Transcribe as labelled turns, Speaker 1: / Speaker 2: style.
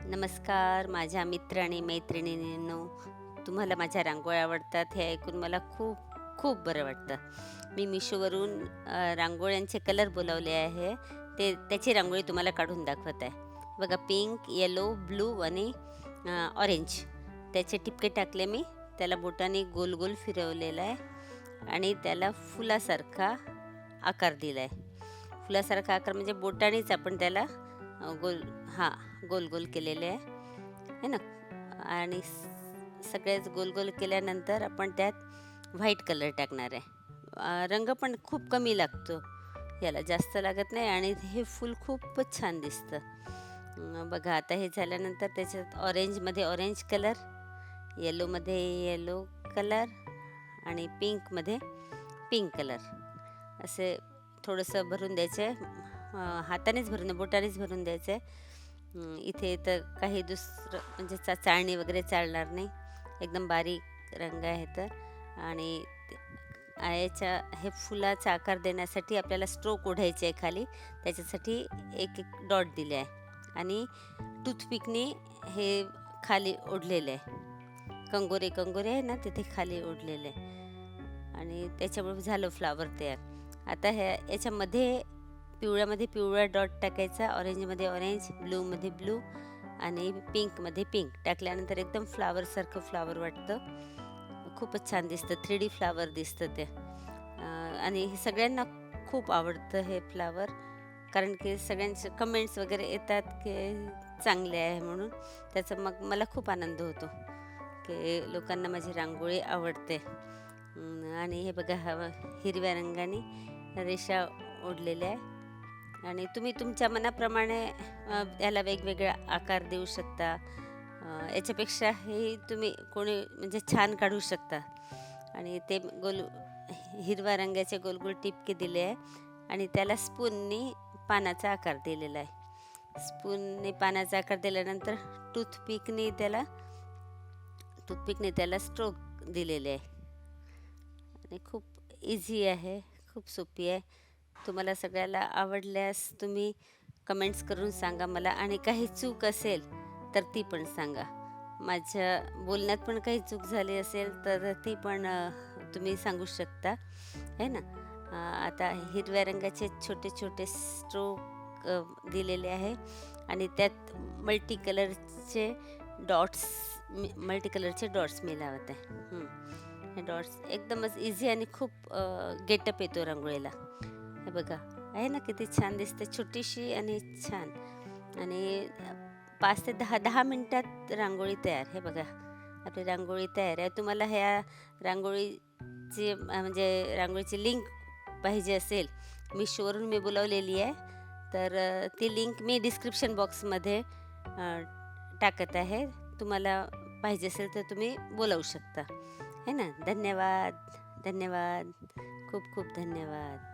Speaker 1: नमस्कार माझ्या मित्र आणि मैत्रिणींनो, तुम्हाला माझ्या रांगोळ्या आवडतात हे ऐकून मला खूप खूप बरं वाटतं. मी मिशोवरून रांगोळ्यांचे कलर बोलावले आहे. त्याची रांगोळी तुम्हाला काढून दाखवत आहे. बघा, पिंक, येलो, ब्लू आणि ऑरेंज त्याचे टिपके टाकले मी. त्याला बोटाने गोल गोल फिरवलेलं आहे आणि त्याला फुलासारखा आकार दिला आहे. फुलासारखा आकार म्हणजे बोटानेच आपण त्याला गोल, हां, गोल गोल केलेले आहे ना. आणि सगळेच गोल गोल केल्यानंतर आपण त्यात व्हाईट कलर टाकणार आहे. रंग पण खूप कमी लागतो, याला जास्त लागत नाही आणि हे फूल खूपच छान दिसतं. बघा, आता हे झाल्यानंतर त्याच्यात ऑरेंजमध्ये ऑरेंज कलर, येलोमध्ये येलो कलर आणि पिंकमध्ये पिंक कलर असे थोडंसं भरून द्यायचं आहे. हातानेच भरून, बोटानेच भरून द्यायचं आहे. इथे तर काही दुसरं म्हणजे चाळणी वगैरे चालणार नाही. एकदम बारीक रंग आहे तर. आणि याच्या हे फुलाचा आकार देण्यासाठी आपल्याला स्ट्रोक ओढायचे आहे खाली. त्याच्यासाठी एक एक डॉट दिले आहे आणि टूथपिकने हे खाली ओढलेलं आहे. कंगोरे कंगोरे आहे ना, तिथे खाली ओढलेले आहे आणि त्याच्यामुळे झालं फ्लावर तयार. आता याच्यामध्ये पिवळ्यामध्ये पिवळा डॉट टाकायचा, ऑरेंजमध्ये ऑरेंज, ब्लूमध्ये ब्लू आणि पिंकमध्ये पिंक टाकल्यानंतर एकदम फ्लावरसारखं फ्लावर वाटतं. खूपच छान दिसतं, 3D फ्लावर दिसतं ते. आणि हे सगळ्यांना खूप आवडतं हे फ्लावर, कारण की सगळ्यांचे कमेंट्स वगैरे येतात की चांगले आहे म्हणून. त्याचा मग मला खूप आनंद होतो की लोकांना माझी रांगोळी आवडते. आणि हे बघा, हिरव्या रंगाने रेषा ओढलेल्या आहे आणि तुम्ही तुमच्या मनाप्रमाणे याला वेगवेगळा आकार देऊ शकता. याच्यापेक्षाही तुम्ही कोणी म्हणजे छान काढू शकता. आणि ते हिरव्या रंगाचे गोल गोल टिपके दिले आहे आणि त्याला स्पूननी पानाचा आकार दिलेला आहे. स्पूनने पानाचा आकार दिल्यानंतर टूथपिकने त्याला स्ट्रोक दिलेले आहे आणि खूप इझी आहे, खूप सोपी आहे. तुम्हाला सगळ्याला आवडल्यास तुम्ही कमेंट्स करून सांगा मला, आणि काही चूक असेल तर ती पण सांगा. माझ्या बोलण्यात पण काही चूक झाली असेल तर ती पण तुम्ही सांगू शकता, है ना. आता हिरव्या रंगाचे छोटे छोटे स्ट्रोक दिलेले आहे आणि त्यात मल्टी कलरचे डॉट्स मी लावत आहे. हे डॉट्स एकदमच इझी आणि खूप गेटअप येतो रांगोळीला. हे बघा, आहे ना किती छान दिसते, छोटीशी आणि छान. आणि 5 ते 10 मिनिटात रांगोळी तयार. हे बघा, आपली रांगोळी तयार आहे. तुम्हाला ह्या म्हणजे रांगोळीची लिंक पाहिजे असेल, मिशोवरून मी बोलावलेली आहे, तर ती लिंक मी डिस्क्रिप्शन बॉक्समध्ये टाकत आहे. तुम्हाला पाहिजे असेल तर तुम्ही बोलावू शकता, है ना. धन्यवाद, धन्यवाद, खूप खूप धन्यवाद.